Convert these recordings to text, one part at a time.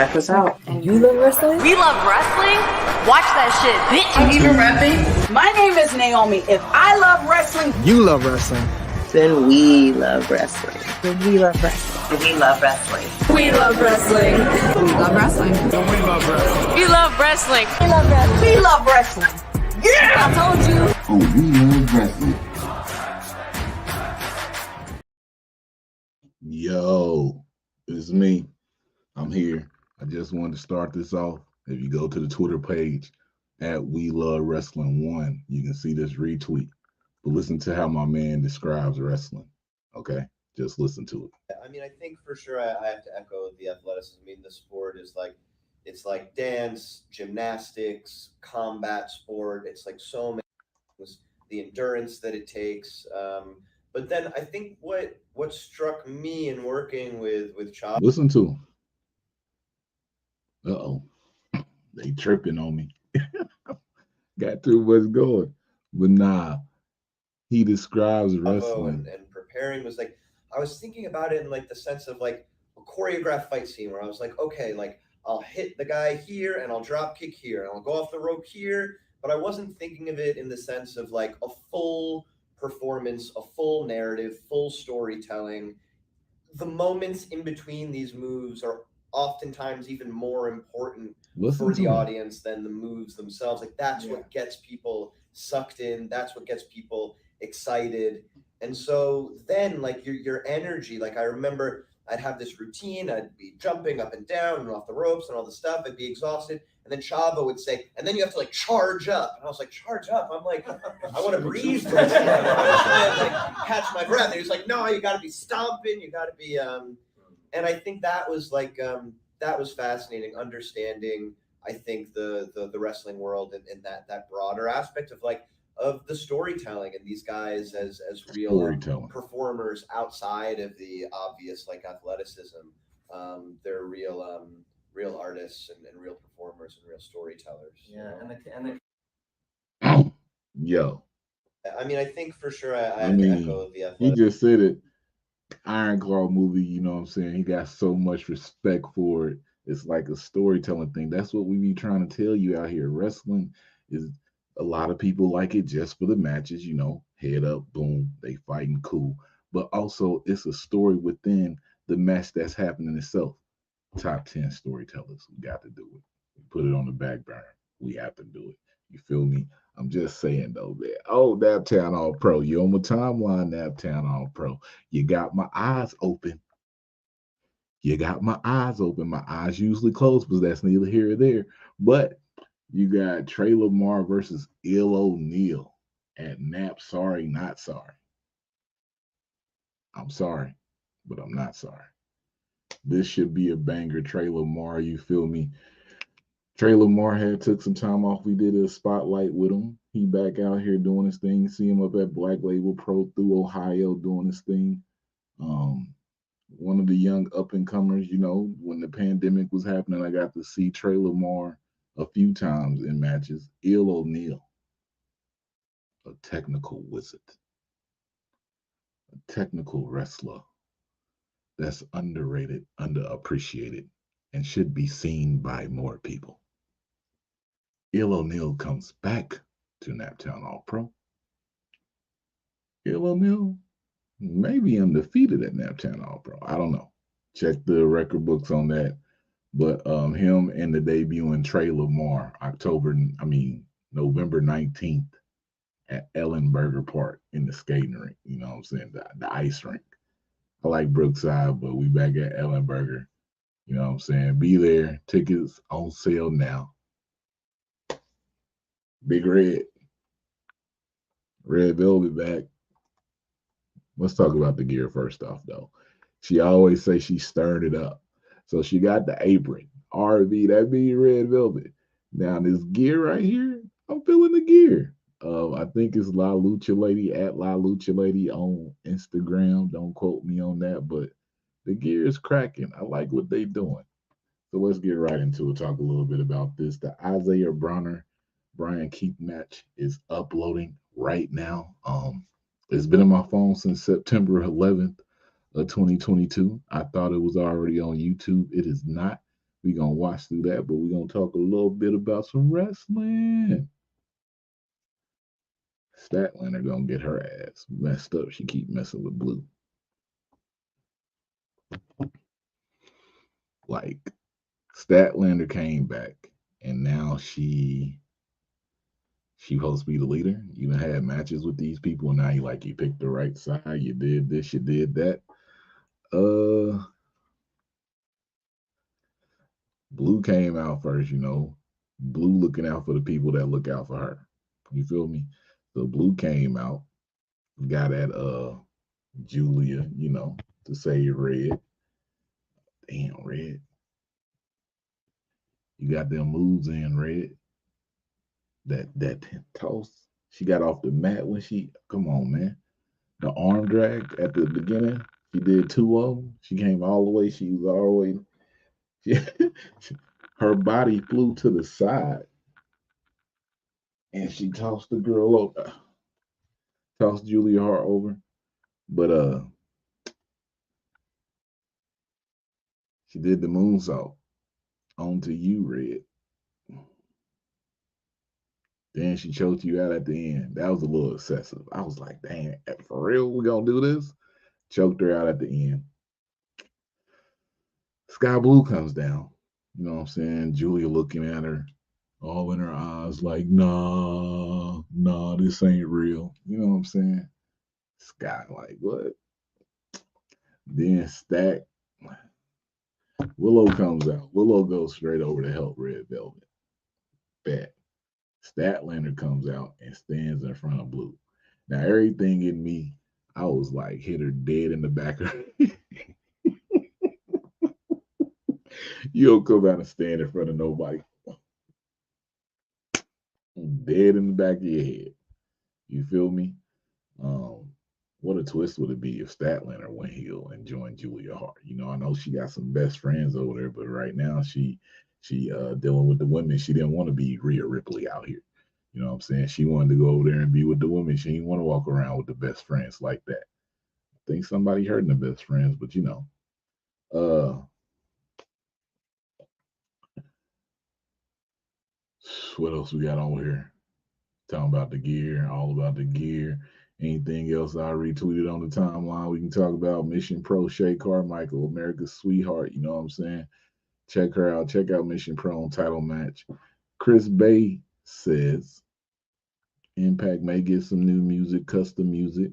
check us out. And you love wrestling? We love wrestling? Watch that shit, bitch. I'm even rapping. My name is Naomi. If I love wrestling, you love wrestling. then we love wrestling. Then we love wrestling. We love wrestling. We love wrestling. We love wrestling. Then we love wrestling. We love wrestling. We love wrestling. We love wrestling. Yeah! I told you. Oh, we love wrestling. Yo, it's me. I'm here. I just wanted to start this off. If you go to the Twitter page at We Love Wrestling 1, you can see this retweet. But listen to how my man describes wrestling. Okay? Just listen to it. I mean, I think for sure I have to echo the athleticism. I mean, the sport is like, it's like dance, gymnastics, combat sport. It's like so many things, the endurance that it takes. But then I think what struck me in working with Chavo. Listen to him. Uh-oh. They tripping on me. Got too much going. But nah, he describes wrestling. And preparing was like, I was thinking about it in like the sense of like a choreographed fight scene where I was like, okay, like I'll hit the guy here and I'll drop kick here and I'll go off the rope here. But I wasn't thinking of it in the sense of like a full performance, a full narrative, full storytelling. The moments in between these moves are oftentimes even more important for the audience than the moves themselves. Like that's what gets people sucked in. That's what gets people excited. And so then like your energy, like I remember I'd have this routine. I'd be jumping up and down and off the ropes and all the stuff. I'd be exhausted. And then Chavo would say, and then you have to like charge up. And I was like, charge up? I'm like, I want to breathe for a second. I was trying to like catch my breath. And he was like, no, you got to be stomping. You got to be, and I think that was like, that was fascinating, understanding, I think, the wrestling world and that broader aspect of like, of the storytelling and these guys as real performers outside of the obvious like athleticism. They're real artists and real performers and real storytellers. Yeah, Yo. I mean, I think for sure I have to echo the athletic. He just said it. Iron Claw movie, you know what I'm saying? He got so much respect for it. It's like a storytelling thing. That's what we be trying to tell you out here. Wrestling is, a lot of people like it just for the matches, you know, head up, boom, they fighting, cool. But also it's a story within the match that's happening itself. Top 10 storytellers, we got to do it. We put it on the back burner. We have to do it. You feel me? I'm just saying though, man. Oh, Naptown All Pro. You're on my timeline, Naptown All Pro. You got my eyes open. You got my eyes open. My eyes usually closed, but that's neither here or there. But you got Trey Lamar versus Il O'Neal at Nap Sorry Not Sorry. I'm sorry, but I'm not sorry. This should be a banger. Trey Lamar, you feel me? Trey Lamar had took some time off. We did a spotlight with him. He back out here doing his thing. See him up at Black Label Pro through Ohio doing his thing. One of the young up-and-comers, you know, when the pandemic was happening, I got to see Trey Lamar a few times in matches. Il O'Neal, a technical wizard, a technical wrestler that's underrated, underappreciated, and should be seen by more people. Il O'Neal comes back to Naptown All Pro. Il O'Neal may be undefeated at Naptown All Pro. I don't know. Check the record books on that. But him and the debuting Trey Lamar, November 19th at Ellenberger Park in the skating rink. You know what I'm saying? The ice rink. I like Brookside, but we back at Ellenberger. You know what I'm saying? Be there. Tickets on sale now. Big Red. Red Velvet back. Let's talk about the gear first off, though. She always say she's stirring it up. So she got the apron. RV, that be Red Velvet. Now this gear right here, I'm feeling the gear. I think it's La Lucha Lady at La Lucha Lady on Instagram. Don't quote me on that, but the gear is cracking. I like what they doing. So let's get right into it. Talk a little bit about this. The Isaiah Bronner Brian Keith match is uploading right now. It's been on my phone since September 11th of 2022. I thought it was already on YouTube. It is not. We're going to watch through that, but we're going to talk a little bit about some wrestling. Statlander going to get her ass messed up. She keep messing with Blue. Like, Statlander came back, and now she supposed to be the leader. You done had matches with these people, and now you picked the right side. You did this, you did that. Blue came out first, Blue looking out for the people that look out for her. You feel me? So Blue came out, got at Julia, to save Red. Damn, Red. You got them moves in, Red. That toss. She got off the mat when come on, man. The arm drag at the beginning, she did 2 of them. She came all the way. She was all the way. Her body flew to the side, and she tossed the girl over. Tossed Julia Hart over. But she did the moonsault onto you, Red. Then she choked you out at the end. That was a little excessive. I was like, dang, for real, we gonna do this? Choked her out at the end. Sky Blue comes down. You know what I'm saying? Julia looking at her, all in her eyes, like, nah, this ain't real. You know what I'm saying? Sky, like, what? Then Stack, Willow comes out. Willow goes straight over to help Red Velvet. Bet. Statlander comes out and stands in front of Blue. Now, everything in me, I was like, hit her dead in the back of her. You don't come out and stand in front of nobody. Dead in the back of your head. You feel me? What a twist would it be if Statlander went heel and joined Julia Hart? I know she got some best friends over there, but right now she dealing with the women. She didn't want to be Rhea Ripley out here. You know what I'm saying? She wanted to go over there and be with the women. She didn't want to walk around with the best friends like that. I think somebody hurting the best friends, but what else we got on here? Talking about the gear, all about the gear. Anything else I retweeted on the timeline, we can talk about. Mission Pro, Shay Carmichael, America's sweetheart. You know what I'm saying? Check her out. Check out Mission Pro on title match. Chris Bay says Impact may get some new music, custom music,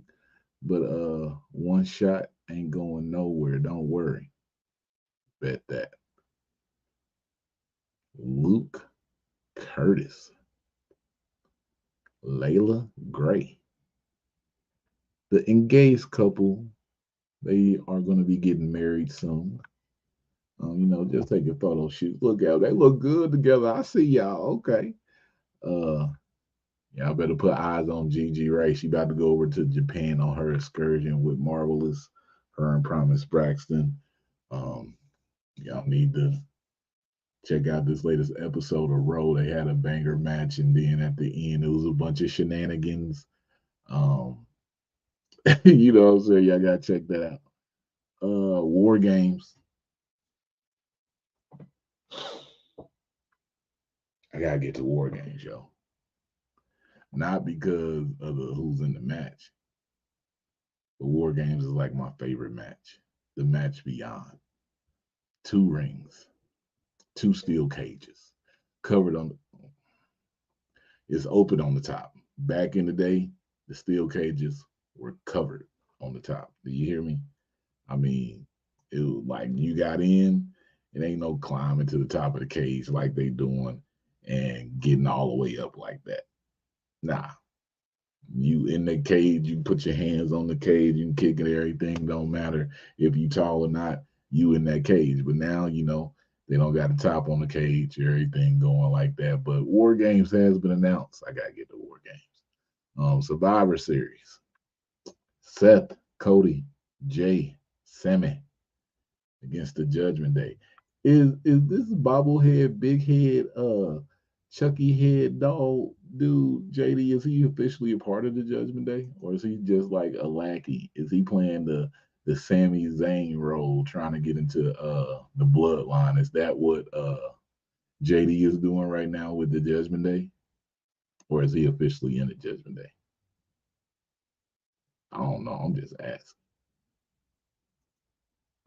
but one shot ain't going nowhere. Don't worry. Bet that. Luke Curtis. Layla Gray. The engaged couple, they are going to be getting married soon. Just take a photo shoot. Look out, they look good together. I see y'all. Okay. Y'all better put eyes on Gigi Ray. She about to go over to Japan on her excursion with Marvelous, her and Promise Braxton. Y'all need to check out this latest episode of Raw. They had a banger match, and then at the end, it was a bunch of shenanigans. You know what I'm saying? Y'all gotta check that out. War Games. I gotta get to War Games, yo. Not because of who's in the match. But War Games is like my favorite match. The match beyond. 2 rings, 2 steel cages, covered on. It's open on the top. Back in the day, the steel cages were covered on the top. Do you hear me? I mean, it was like you got in, it ain't no climbing to the top of the cage like they doing and getting all the way up like that. Nah. You in the cage, you put your hands on the cage, you can kick it, everything don't matter if you tall or not, you in that cage. But now, they don't got the top on the cage, everything going like that. But War Games has been announced. I gotta get to War Games. Survivor Series. Seth, Cody, Jay, Sammy against the Judgment Day. Is this bobblehead, big head, Chucky head dog dude, JD, is he officially a part of the Judgment Day? Or is he just like a lackey? Is he playing the the Sami Zayn role, trying to get into the bloodline. Is that what JD is doing right now with the Judgment Day? Or is he officially in the Judgment Day? I don't know. I'm just asking.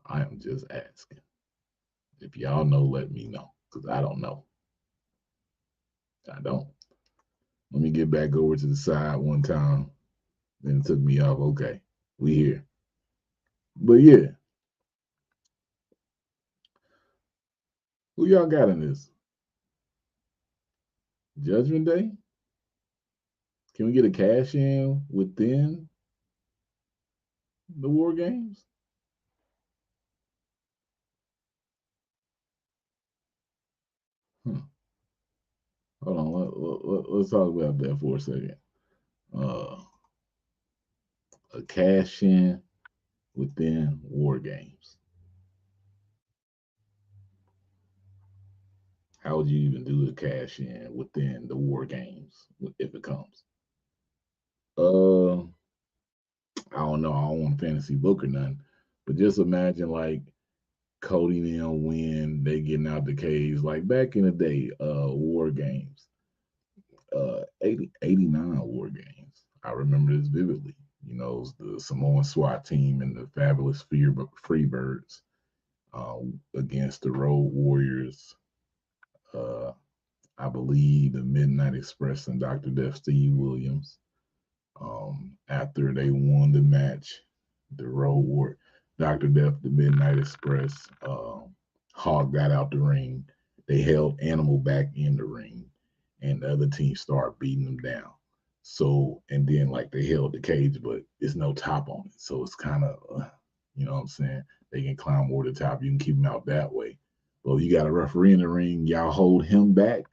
I am just asking. If y'all know, let me know, because I don't know. I don't. Let me get back over to the side one time. Then it took me off. Okay, we here. But yeah. Who y'all got in this? Judgment Day? Can we get a cash in within the War Games? Hold on, let's talk about that for a second. A cash in within War Games. How would you even do the cash in within the War Games if it comes? I don't know. I don't want fantasy book or nothing, but just imagine like Cody and them when they getting out the caves, like back in the day, War Games, 89 War Games. I remember this vividly. You know, it was the Samoan SWAT team and the Fabulous Freebirds against the Road Warriors. I believe the Midnight Express and Dr. Death Steve Williams. After they won the match, the Road War, Dr. Death, the Midnight Express, Hawk got out the ring. They held Animal back in the ring, and the other team started beating them down. So, and then like they held the cage, but there's no top on it. So it's kind of, you know what I'm saying? They can climb over the top. You can keep them out that way. Well, you got a referee in the ring. Y'all hold him back,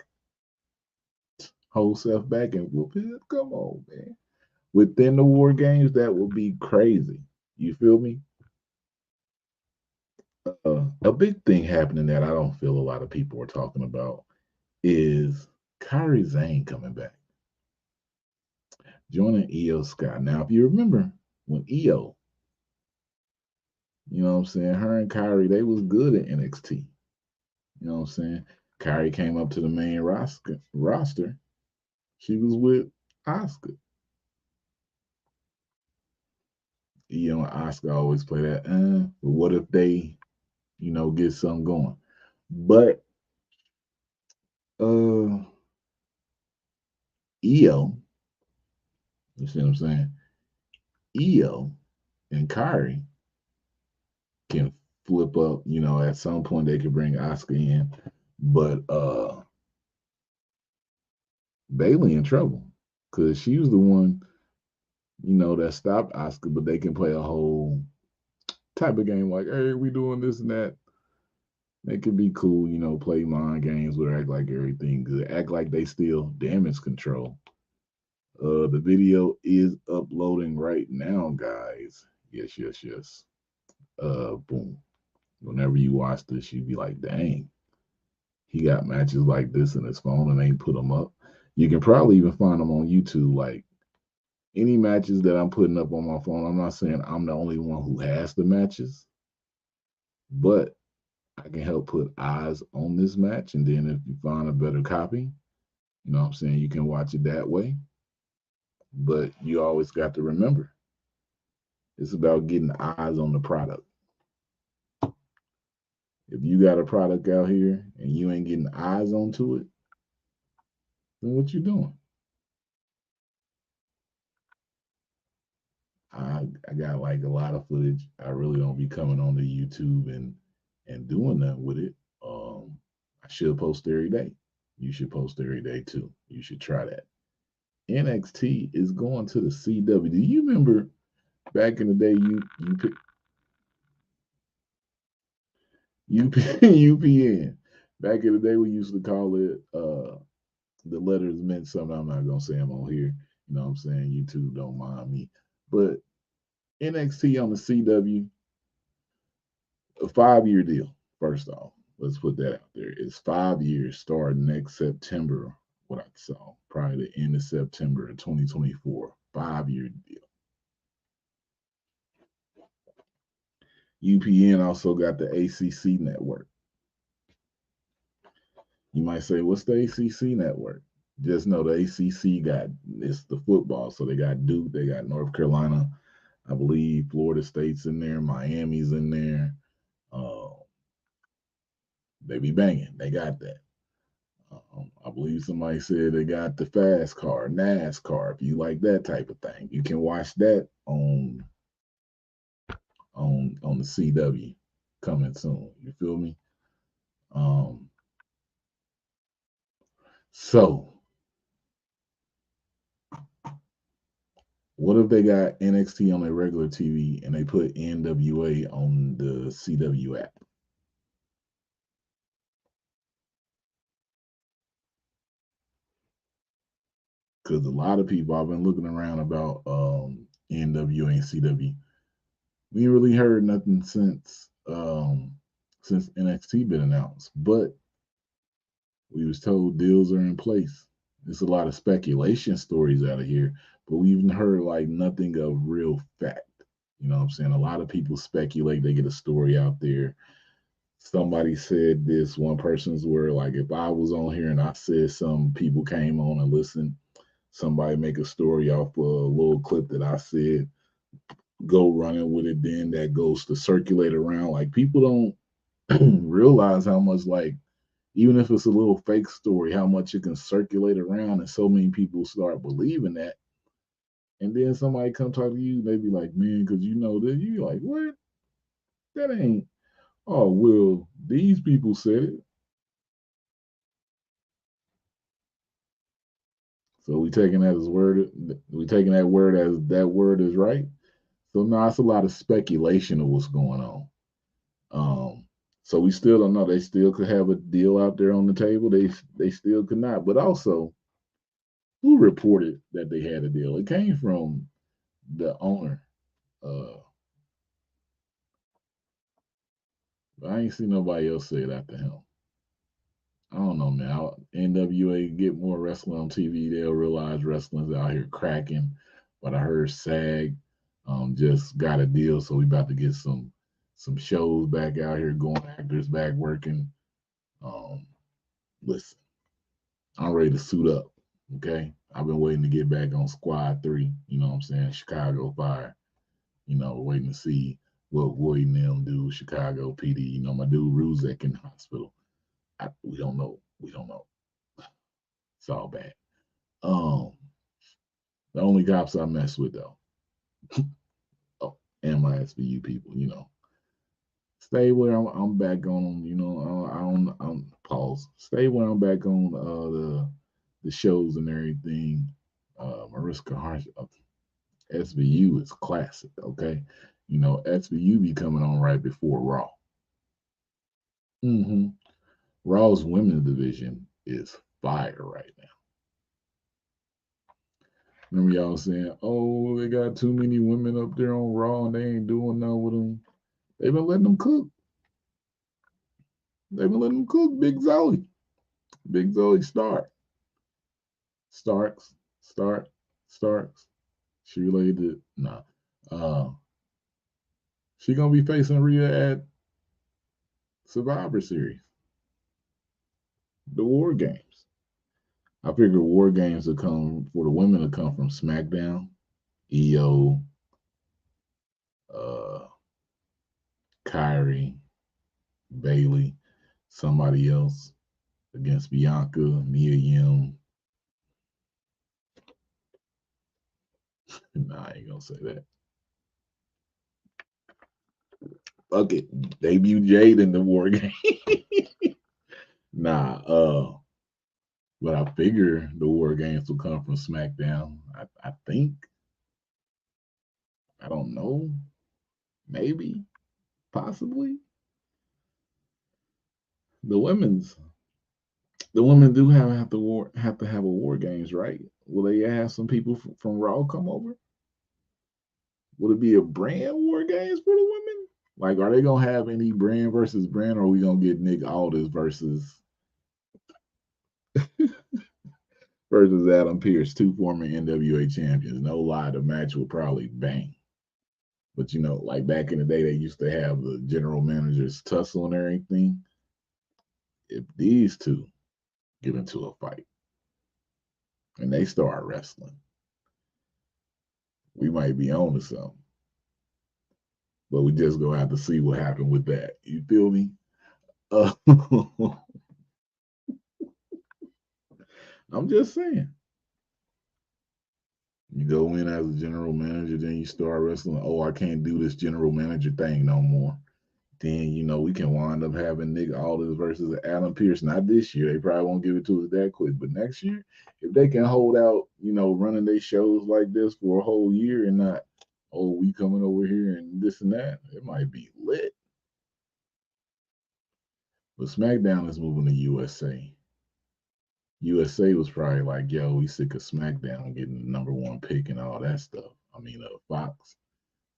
hold Seth back, and whoop it. Come on, man. Within the War Games, that would be crazy. You feel me? A big thing happening that I don't feel a lot of people are talking about is KAIRI Zane coming back, joining Iyo Sky. Now, if you remember when Iyo, you know what I'm saying, her and KAIRI, they was good at NXT. You know what I'm saying? KAIRI came up to the main roster. She was with Asuka. Iyo and Asuka always play that, but what if they, you know, get something going? But Iyo, you see what I'm saying? Iyo and KAIRI can flip up, you know, at some point they could bring Asuka in, but Bayley in trouble because she was the one, you know, that stopped Asuka, but they can play a whole type of game like, hey, we doing this and that. They could be cool, you know, play mind games with her, act like everything good, act like they still damage control. The video is uploading right now, guys. Yes. Boom. Whenever you watch this, you'd be like, dang, he got matches like this in his phone and ain't put them up. You can probably even find them on YouTube. Like any matches that I'm putting up on my phone, I'm not saying I'm the only one who has the matches, but I can help put eyes on this match. And then if you find a better copy, you know what I'm saying, you can watch it that way. But you always got to remember, it's about getting eyes on the product. If you got a product out here and you ain't getting eyes onto it, then what you doing? I got like a lot of footage. I really don't be coming on to YouTube and doing that with it. I should post every day. You should post every day too. You should try that. NXT is going to the CW. Do you remember back in the day UPN? Back in the day we used to call it the letters meant something. I'm not gonna say them on here. You know what I'm saying? YouTube don't mind me. But NXT on the CW, a 5-year deal. First off, let's put that out there. It's 5 years, starting next September. What I saw, probably the end of September of 2024. 5-year deal. UPN also got the ACC network. You might say, what's the ACC network? Just know the ACC it's the football. So they got Duke, they got North Carolina, I believe Florida State's in there, Miami's in there. They be banging. They got that. I believe somebody said they got the fast car, NASCAR. If you like that type of thing, you can watch that on the CW coming soon. You feel me? So what if they got NXT on their regular TV and they put NWA on the CW app? Because a lot of people, I've been looking around about NWA and CW. We ain't really heard nothing since NXT been announced, but we was told deals are in place. There's a lot of speculation stories out of here, but we even heard like nothing of real fact. You know what I'm saying? A lot of people speculate, they get a story out there. Somebody said this, one person's word, like if I was on here and I said some people came on and listened, somebody make a story off a little clip that I said, go running with it, then that goes to circulate around. Like people don't realize how much, like, even if it's a little fake story, how much it can circulate around and so many people start believing that. And then somebody come talk to you, they be like, man, because you know that. You like, what? That ain't, oh, well, these people said it. So we taking that as word, we taking that word as that word is right. So now it's a lot of speculation of what's going on. So we still don't know. They still could have a deal out there on the table. They still could not. But also, who reported that they had a deal? It came from the owner. But I ain't seen nobody else say it after him. I don't know, man. NWA get more wrestling on TV, they'll realize wrestling's out here cracking. But I heard SAG just got a deal, so we about to get some shows back out here going, actors back working. Listen, I'm ready to suit up. Okay, I've been waiting to get back on Squad 3. You know what I'm saying? Chicago Fire. You know, waiting to see what Roy and them do. Chicago PD. You know, my dude Ruzek in the hospital. We don't know. We don't know. It's all bad. The only cops I mess with though, and my SVU people, you know. Stay where I'm back on, you know. I'm pause. Stay where I'm back on the shows and everything. Mariska Harsh, SVU is classic, okay? You know, SVU be coming on right before Raw. Raw's women's division is fire right now. Remember y'all saying, oh, they got too many women up there on Raw and they ain't doing nothing with them. They've been letting them cook. They've been letting them cook. Big Zoe. Big Zoe Starks. She related to, she gonna be facing Rhea at Survivor Series. The War Games. I figure War Games will come for the women to come from SmackDown, IYO, KAIRI, Bailey, somebody else against Bianca, Mia Yim. Nah, I ain't gonna say that. Fuck it. Debut Jade in the War Game. But I figure the War Games will come from SmackDown. I think. I don't know. Maybe. Possibly. The women do have to have a War Games, right? Will they have some people from Raw come over? Will it be a brand War Games for the women? Like, are they gonna have any brand versus brand, or are we gonna get Nick Aldis versus Adam Pearce, two former NWA champions? No lie, the match will probably bang. But you know, like back in the day, they used to have the general managers tussle and everything. If these two get into a fight and they start wrestling, we might be on to something. But we just gonna have to see what happened with that. You feel me? I'm just saying. You go in as a general manager, then you start wrestling. Oh, I can't do this general manager thing no more. Then you know we can wind up having Nick Aldis versus Adam Pearce. Not this year. They probably won't give it to us that quick. But next year, if they can hold out, you know, running their shows like this for a whole year and not, oh, we coming over here and this and that, it might be lit. But SmackDown is moving to USA. USA was probably like, yo, we sick of SmackDown getting the #1 pick and all that stuff. I mean, Fox.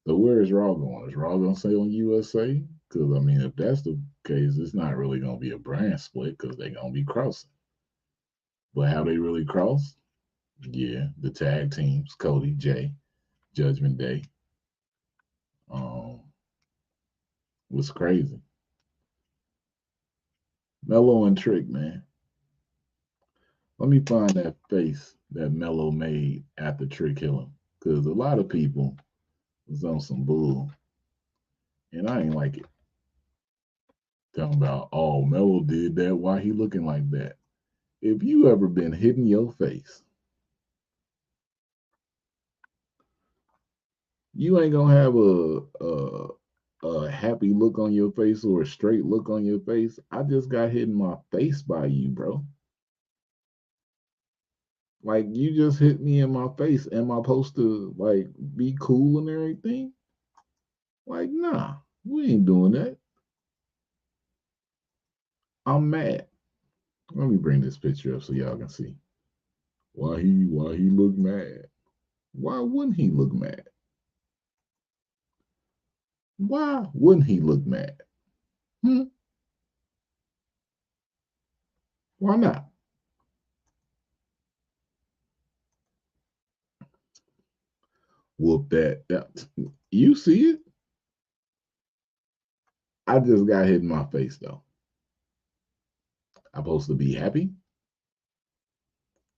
So where is Raw going? Is Raw going to stay on USA? Because, I mean, if that's the case, it's not really going to be a brand split because they're going to be crossing. But how they really cross? Yeah, the tag teams, Cody, Jay, Judgment Day. Was crazy. Mello and Trick, man. Let me find that face that Mello made after Trick killing. Because a lot of people was on some bull. And I ain't like it. Talking about, oh, Mello did that. Why he looking like that? If you ever been hit in your face, you ain't gonna have a happy look on your face or a straight look on your face. I just got hit in my face by you, bro. Like you just hit me in my face. Am I supposed to like be cool and everything? Like, nah, we ain't doing that. I'm mad. Let me bring this picture up so y'all can see. Why he look mad? Why wouldn't he look mad? Why wouldn't he look mad? Why not? Whoop that. You see it? I just got hit in my face though. I'm supposed to be happy.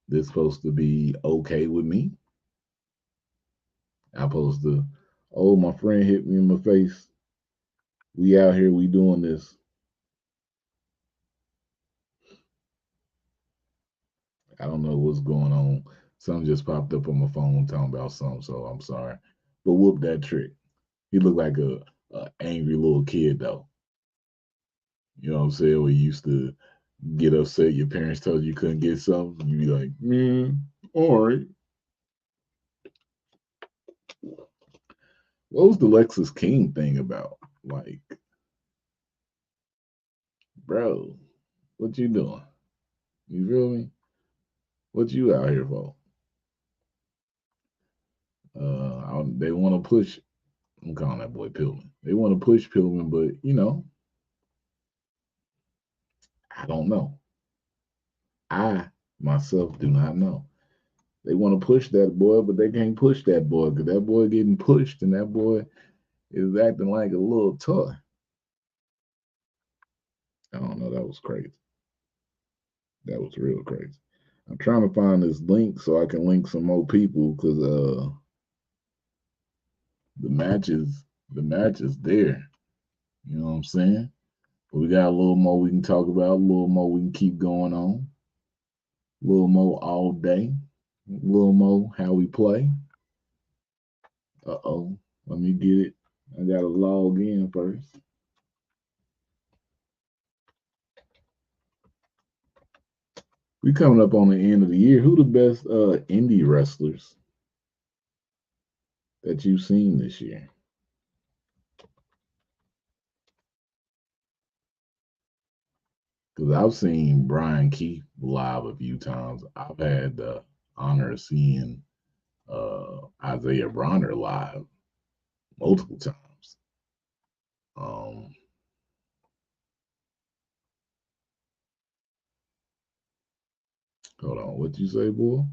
This supposed to be okay with me. I'm supposed to, oh, my friend hit me in my face. We out here, we doing this. I don't know what's going on. Something just popped up on my phone talking about something, so I'm sorry. But whoop that Trick. He looked like a angry little kid though. You know what I'm saying? We used to get upset. Your parents told you couldn't get something. You be like, man, all right. What was the Lexus King thing about? Like, bro, what you doing? You feel me? What you out here for? They want to push. I'm calling that boy Pillman. They want to push Pillman, but you know, I don't know. I myself do not know. They want to push that boy, but they can't push that boy because that boy getting pushed and that boy is acting like a little toy. I don't know. That was crazy. That was real crazy. I'm trying to find this link so I can link some more people because the match is there. You know what I'm saying? But we got a little more we can talk about, a little more we can keep going on, a little more all day, a little more how we play. Let me get it. I gotta log in first. We coming up on the end of the year. Who the best indie wrestlers that you've seen this year? Because I've seen Brian Keith live a few times. I've had the honor of seeing Isaiah Bronner live multiple times. Hold on, what you say, boy?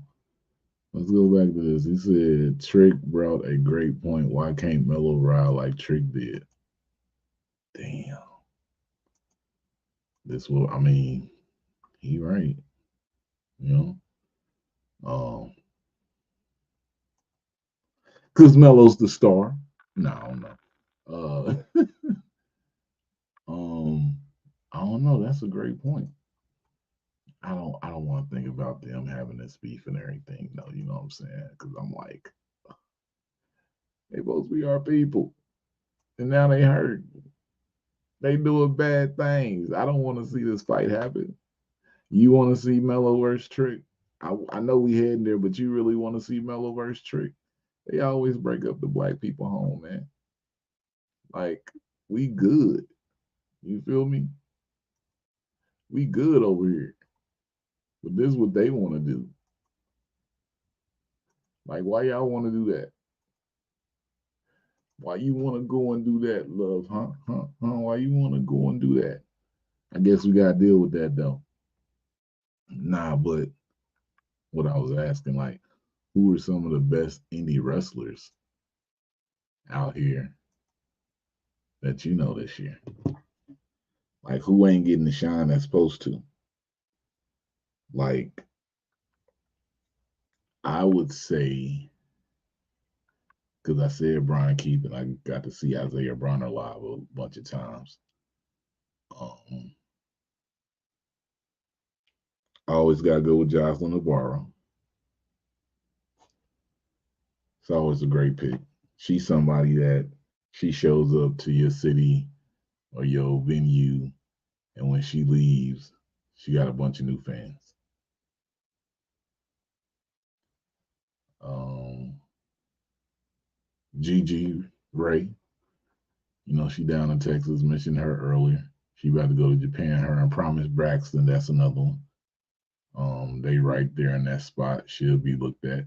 Let's go back to this. He said Trick brought a great point. Why can't Melo ride like Trick did? Damn. This will, I mean, he right. You know? Because Melo's the star. No. I don't know. That's a great point. I don't want to think about them having this beef and everything. No, you know what I'm saying? Because I'm like, they both be our people, and now they hurt. They doing bad things. I don't want to see this fight happen. You want to see Melo versus Trick? I know we heading there, but you really want to see Melo versus Trick? They always break up the black people home, man. Like, we good. You feel me? We good over here. But this is what they want to do. Like, why y'all want to do that? Why you want to go and do that, love? Huh? Why you want to go and do that? I guess we got to deal with that, though. Nah, but what I was asking, like, who are some of the best indie wrestlers out here that you know this year? Like, who ain't getting the shine that's supposed to? Like, I would say, because I said Brian Keith, and I got to see Isaiah Bronner live a bunch of times. I always got to go with Jocelyn Navarro. It's always a great pick. She's somebody that she shows up to your city or your venue, and when she leaves, she got a bunch of new fans. Gigi Ray, you know, she down in Texas, mentioned her earlier. She about to go to Japan, her and Promise Braxton, that's another one. They right there in that spot. She'll be looked at.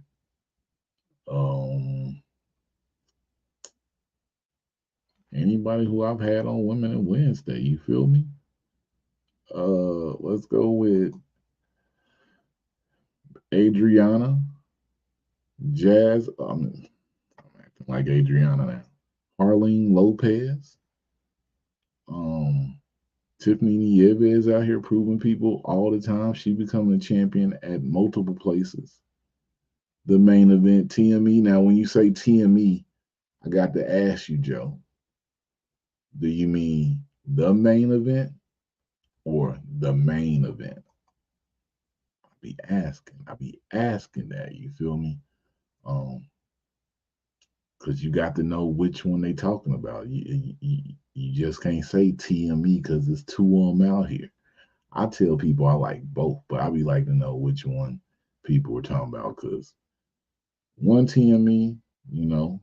Anybody who I've had on Women in Wednesday, you feel me? Let's go with Adriana, Jazz. I'm acting like Adriana now. Harleen Lopez. Tiffany Nieves out here proving people all the time. She becoming a champion at multiple places. The main event, TME. Now, when you say TME, I got to ask you, Joe, do you mean the main event or the main event? I be asking that, you feel me? Because you got to know which one they talking about. You just can't say TME because there's two of them out here. I tell people I like both, but I be like to know which one people were talking about because one TME, you know,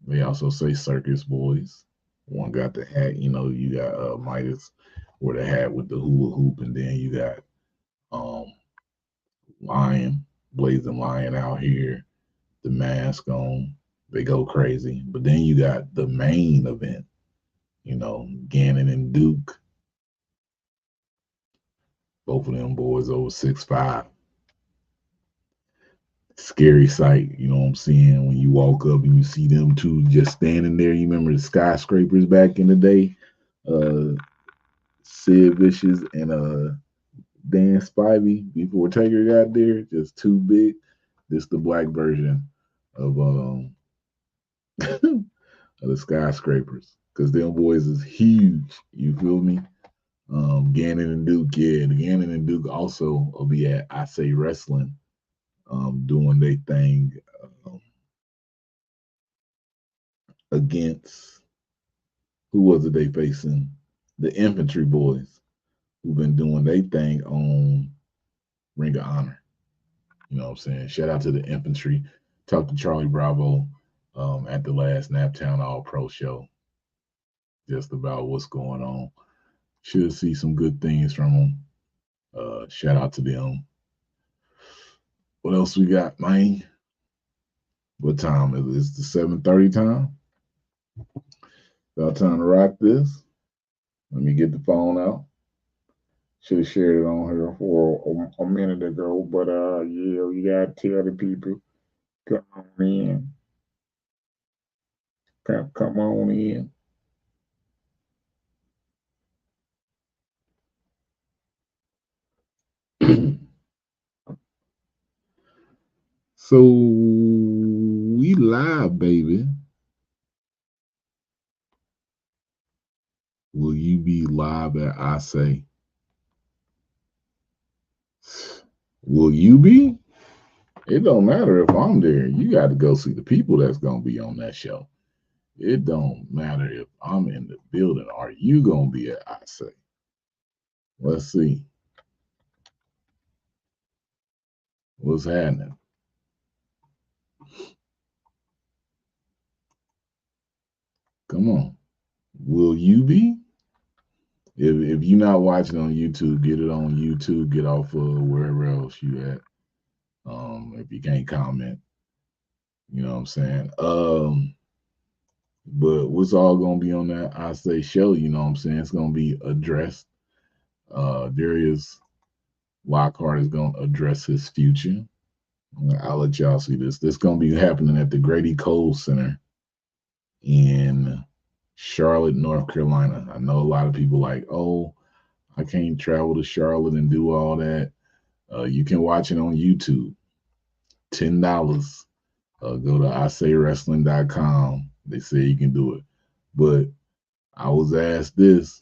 they also say Circus Boys. One got the hat, you know, you got Midas or the hat with the hula hoop, and then you got Lion, Blazing Lion out here, the mask on, they go crazy. But then you got the main event, you know, Gannon and Duke. Both of them boys over 6'5". Scary sight, you know what I'm saying? When you walk up and you see them two just standing there. You remember the skyscrapers back in the day? Sid Vicious and Dan Spivey before Taker got there, just too big. This the black version of of the skyscrapers. Because them boys is huge. You feel me? Gannon and Duke, yeah. The Gannon and Duke also will be at I Say Wrestling, doing their thing against, who was it they facing? The Infantry Boys, who've been doing their thing on Ring of Honor. You know what I'm saying? Shout out to the Infantry. Talked to Charlie Bravo at the last Naptown All Pro show just about what's going on. Should see some good things from them. Shout out to them. What else we got, man? What time is it? It's the 7:30 time. About time to rock this. Let me get the phone out. Should have shared it on here for a minute ago, but yeah, we gotta tell the people, come on in, come on in. So we live, baby. Will you be live at I Say? Will you be? It don't matter if I'm there. You got to go see the people that's gonna be on that show. It don't matter if I'm in the building. Are you gonna be at I Say? Let's see what's happening. Come on. Will you be? If you're not watching on YouTube, get it on YouTube. Get off of wherever else you at. If you can't comment, you know what I'm saying. But what's all gonna be on that I Say show? You know what I'm saying. It's gonna be addressed. Darius Lockhart is gonna address his future. I'll let y'all see this. This gonna be happening at the Grady Cole Center in Charlotte, North Carolina. I know a lot of people like, oh, I can't travel to Charlotte and do all that. You can watch it on YouTube. $10. Go to ISayWrestling.com. They say you can do it. But I was asked this.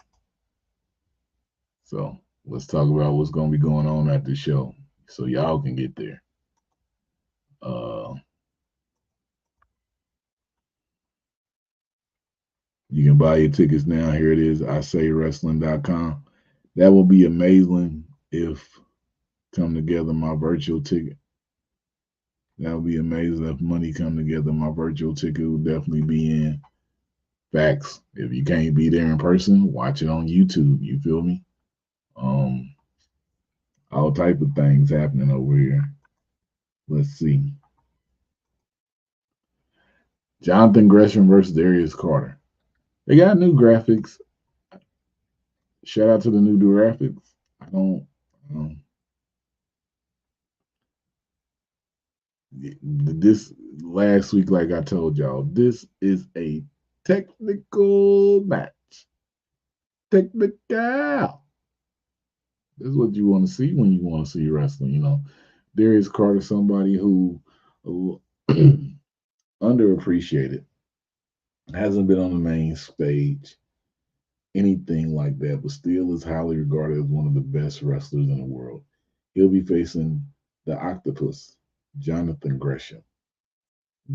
So let's talk about what's going to be going on at the show so y'all can get there. You can buy your tickets now. Here it is, ISayWrestling.com. That will be amazing if come together my virtual ticket. That would be amazing if money come together. My virtual ticket will definitely be in. Facts. If you can't be there in person, watch it on YouTube. You feel me? All type of things happening over here. Let's see. Jonathan Gresham versus Darius Carter. They got new graphics. Shout out to the new graphics. This last week, like I told y'all, this is a technical match. Technical. This is what you want to see when you want to see wrestling. You know, Darius Carter, somebody who underappreciated, hasn't been on the main stage, anything like that, but still is highly regarded as one of the best wrestlers in the world. He'll be facing the Octopus, Jonathan Gresham.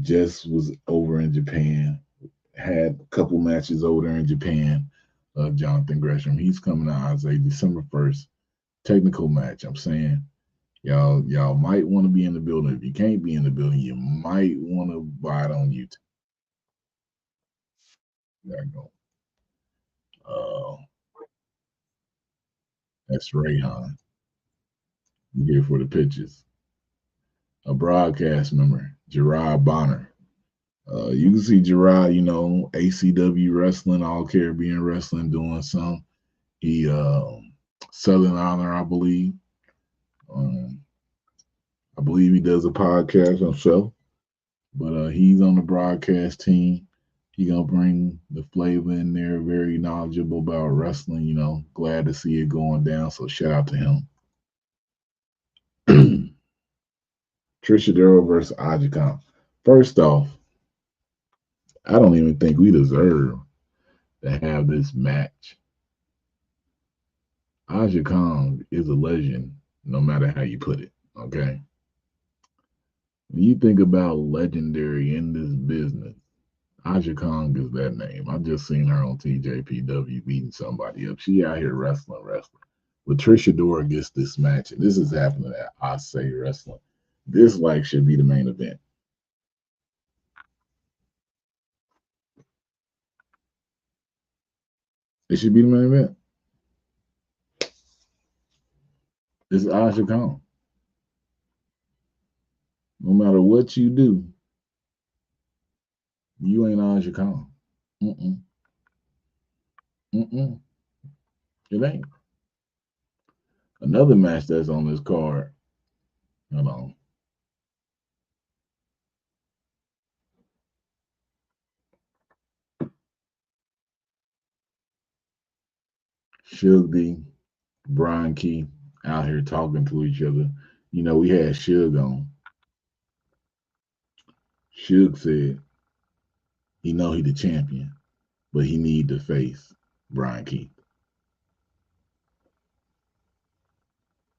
Just was over in Japan, had a couple matches over there in Japan. Jonathan Gresham, he's coming to Isaiah December 1st. Technical match. I'm saying y'all might want to be in the building. If you can't be in the building, you might want to buy it on YouTube. There you go. That's Rayhan. You here for the pitches. A broadcast member, Gerard Bonner. You can see Gerard, you know, ACW wrestling, All Caribbean wrestling, doing some. He Southern Honor, I believe. I believe he does a podcast himself, but he's on the broadcast team. He gonna bring the flavor in there. Very knowledgeable about wrestling. You know, glad to see it going down. So shout out to him. Trisha Darrow versus Aja Khan. First off, I don't even think we deserve to have this match. Aja Khan is a legend, no matter how you put it. Okay. When you think about legendary in this business, Aja Kong is that name. I just seen her on TJPW beating somebody up. She out here wrestling. But Trisha Dora gets this match, and this is happening at I Say Wrestling. This like should be the main event. It should be the main event. This is Aja Kong. No matter what you do, you ain't Aja Kong. It ain't. Another match that's on this card. Hold on. Suge D, Brian Key out here talking to each other. You know, we had Suge on. Suge said he know he the champion, but he need to face Brian Key.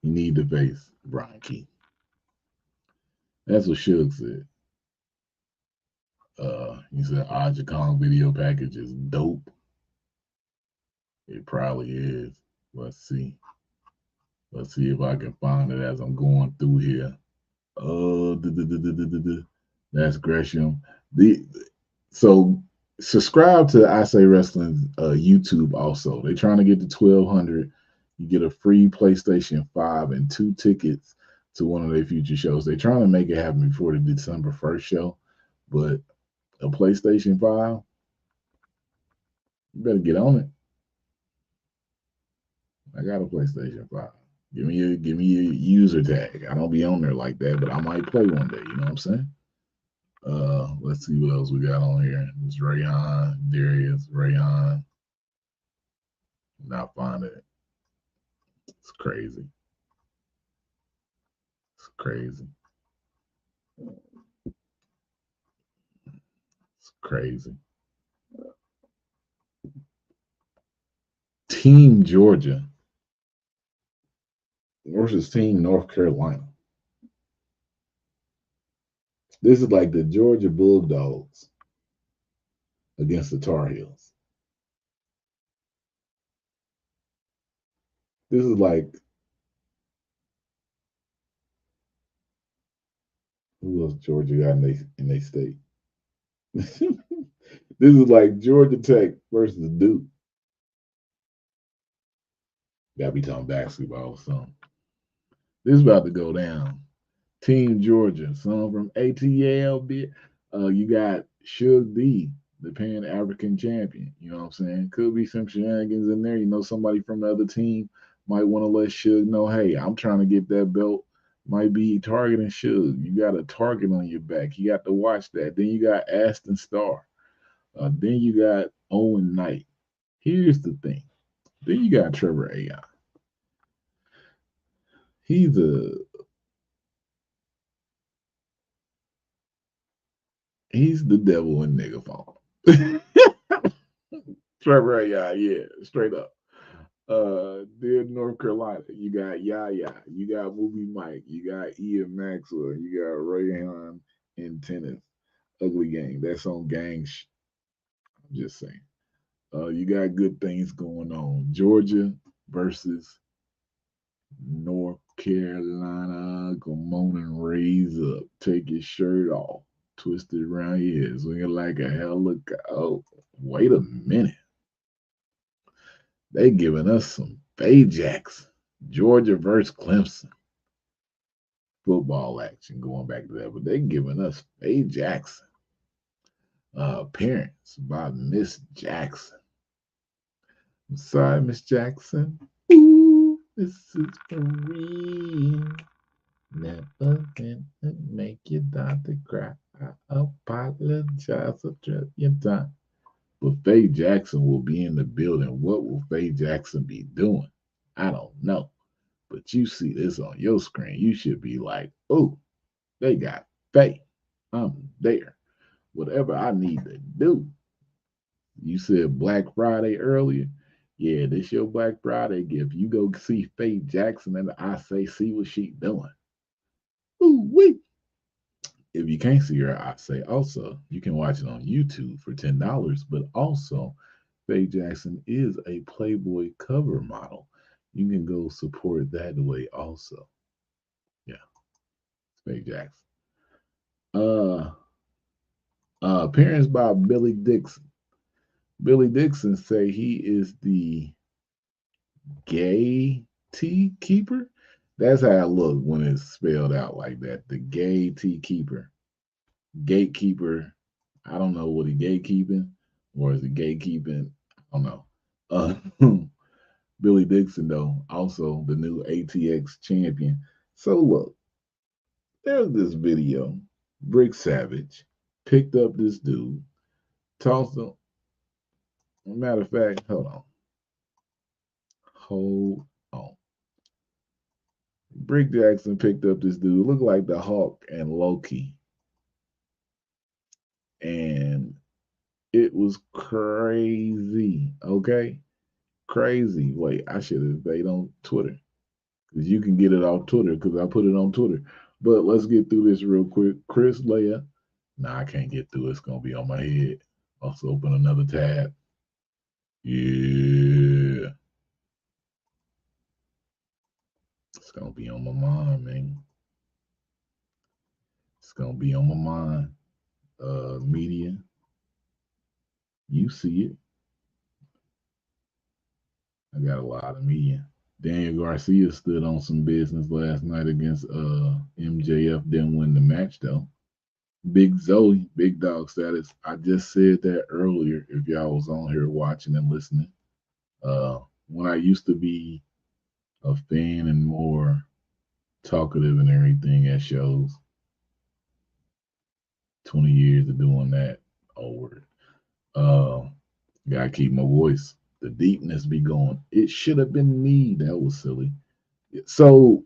He need to face Brian Key. That's what Suge said. He said Aja Kong video package is dope. It probably is. Let's see. Let's see if I can find it as I'm going through here. That's Gresham. So subscribe to I Say Wrestling's YouTube also. They're trying to get to 1,200. You get a free PlayStation 5 and 2 tickets to one of their future shows. They're trying to make it happen before the December 1st show, but a PlayStation 5, you better get on it. I got a PlayStation 5. Give me your user tag. I don't be on there like that, but I might play one day. You know what I'm saying? Let's see what else we got on here. It's Rayhan, Darius, Rayhan. Not finding it. It's crazy. It's crazy. It's crazy. Team Georgia versus Team North Carolina. This is like the Georgia Bulldogs against the Tar Heels. This is like, who else Georgia got in their state? This is like Georgia Tech versus Duke. Gotta be talking basketball or something. This is about to go down. Team Georgia, some from ATL bit. You got Suge D, the Pan African champion. You know what I'm saying? Could be some shenanigans in there. You know, somebody from the other team might want to let Suge know, hey, I'm trying to get that belt. Might be targeting Suge. You got a target on your back. You got to watch that. Then you got Aston Starr. Then you got Owen Knight. Here's the thing. Then you got Trevor AI. He's the devil in nigga phone. Trevor AI, yeah, straight up. Then North Carolina, you got Yaya, you got Movie Mike, you got Ian Maxwell, you got Rayhan in tennis. Ugly Gang. That's on Gang. I'm just saying. You got good things going on. Georgia versus North Carolina. Come on and raise up. Take your shirt off. Twist it around your head. Swing it like a hell of oh, wait a minute. They giving us some Fajax. Georgia versus Clemson. Football action going back to that, but they giving us Faye Jackson. Appearance by Miss Jackson. I'm sorry, Miss Jackson. Ooh, this is for real. Never gonna make your daughter cry. I apologize for your time. But Faye Jackson will be in the building. What will Faye Jackson be doing? I don't know. But you see this on your screen, you should be like, oh, they got Faye. I'm there. Whatever I need to do. You said Black Friday earlier. Yeah, this your Black Friday gift. You go see Faye Jackson and I say, see what she doing. Ooh, wait. If you can't see her, I say also, you can watch it on YouTube for $10. But also, Faye Jackson is a Playboy cover model. You can go support that way also. Yeah, Faye Jackson. Appearance by Billy Dixon. Billy Dixon say he is the gay tea keeper. That's how I look when it's spelled out like that. The gay tea keeper. Gatekeeper. I don't know what he gatekeeping or is it gatekeeping. I don't know. Billy Dixon, though, also the new ATX champion. So look, there's this video. Brick Savage picked up this dude, tossed him. Matter of fact, hold on. Brick Jackson picked up this dude, looked like the Hawk and Loki. And it was crazy, okay? Crazy. Wait, I should have stayed on Twitter. Because you can get it off Twitter because I put it on Twitter. But let's get through this real quick. Chris Leia. Nah, I can't get through it. It's going to be on my head. Also open another tab. Yeah. It's going to be on my mind, man. It's going to be on my mind. Media. You see it. I got a lot of media. Daniel Garcia stood on some business last night against MJF. Didn't win the match, though. Big Zoe, big dog status. I just said that earlier if y'all was on here watching and listening. When I used to be a fan and more talkative and everything at shows, 20 years of doing that, over. Gotta keep my voice. The deepness be going. It should have been me. That was silly. So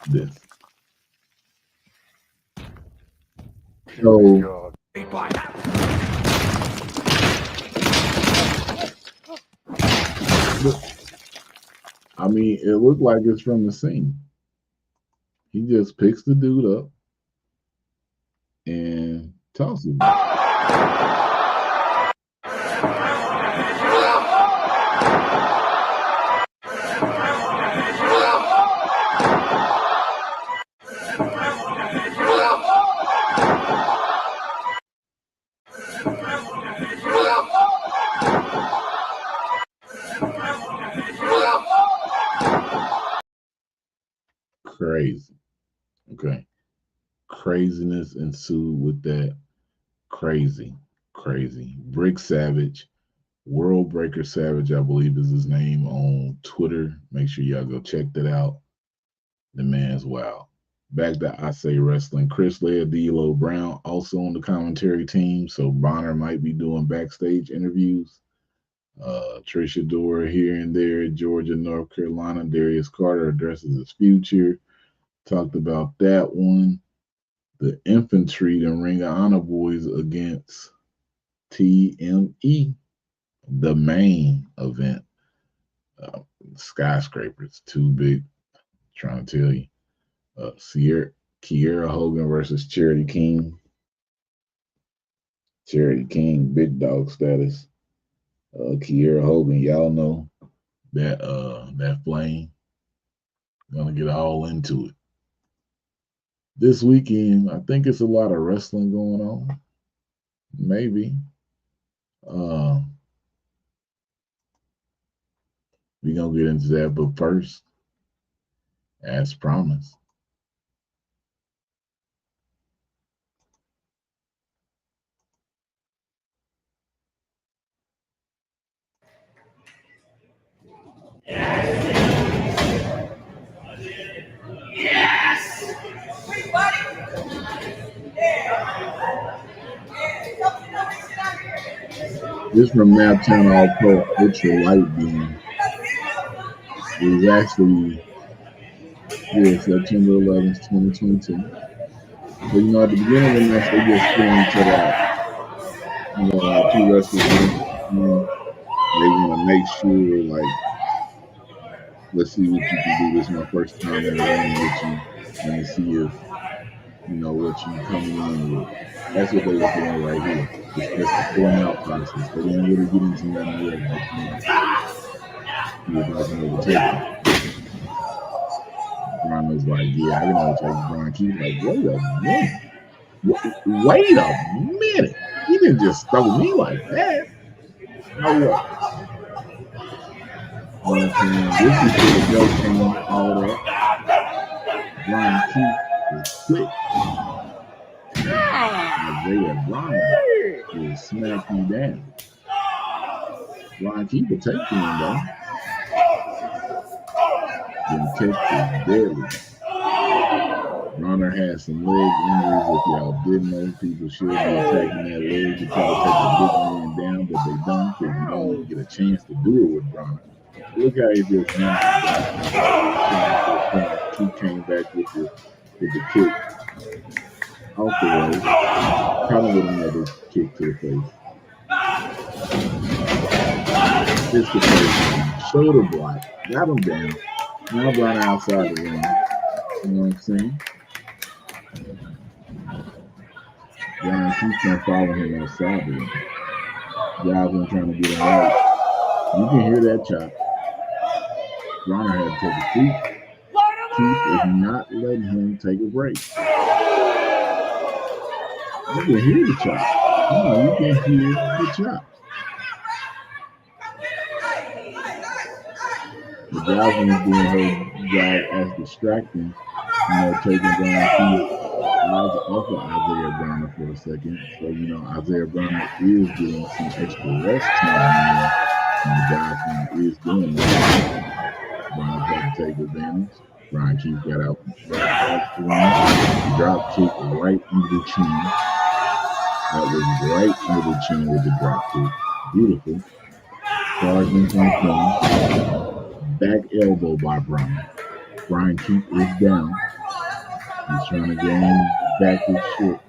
this. So I mean, it looked like it's from the scene. He just picks the dude up and tosses him. Crazy. Okay. Craziness ensued with that. Crazy. Brick Savage, World Breaker Savage, I believe is his name on Twitter. Make sure y'all go check that out. The man's wild. Back to I Say Wrestling. Chris Leia, D'Lo Brown also on the commentary team. So Bonner might be doing backstage interviews. Trisha Dora here and there. Georgia, North Carolina. Darius Carter addresses his future. Talked about that one. The Infantry and Ring of Honor boys against TME, the main event. Skyscrapers, too big. Trying to tell you. Kiera Hogan versus Charity King. Charity King, big dog status. Kiera Hogan, y'all know that flame. Gonna get all into it. This weekend, I think it's a lot of wrestling going on. Maybe. We're going to get into that, but first, as promised, this from Naptown All Pro Ultra Light Beam. It was actually September 11th, 2022. But you know, at the beginning of the match, they just filling each other out. You know, two wrestlers, they want to make sure, like, let's see what you can do. This is my first time in the ring with you. Let me see if, you know, what you coming in with. That's what they were doing right here. It's just the filling out process. They didn't really get into nothing yet. He was like, no, take it. Brian was like, yeah, I didn't know what Brian. He was like, wait a minute. Wait a minute. He didn't just throw me like that. No way. This is for the belt and all that. Brian Keith is quick. Isaiah Bryan will smack you you down. Brian Keith will take you in though. Then kick is deadly. Bronner has some leg injuries. If y'all didn't know, people should be attacking that leg to try to take the big man down, but they don't because you don't get a chance to do it with Bronner. Look how he just knocked. He came back with the kick off the way, caught him with another kick to the face. Just the face, shoulder block, got him down. Now Bronner outside the ring. You know what I'm saying? Brian keeps on following him outside the ring. Guys been trying to get him right. You can hear that chop. Bronner had to take a seat. Keith is not letting him take a break. You can hear the chop. You can hear the chop. The Jasmine is doing her job as distracting, taking Brian Keith off of Isaiah Bronner for a second. So, Isaiah Bronner is getting some extra rest time, and the Jasmine is doing that. Bronner had to take advantage. Brian Keith got out the ring. Drop kick right into the chin. That was right into the chin with the drop kick. Beautiful. Charging from the corner. Back elbow by Bronner. Brian Keith is down. He's trying to gain back his shit.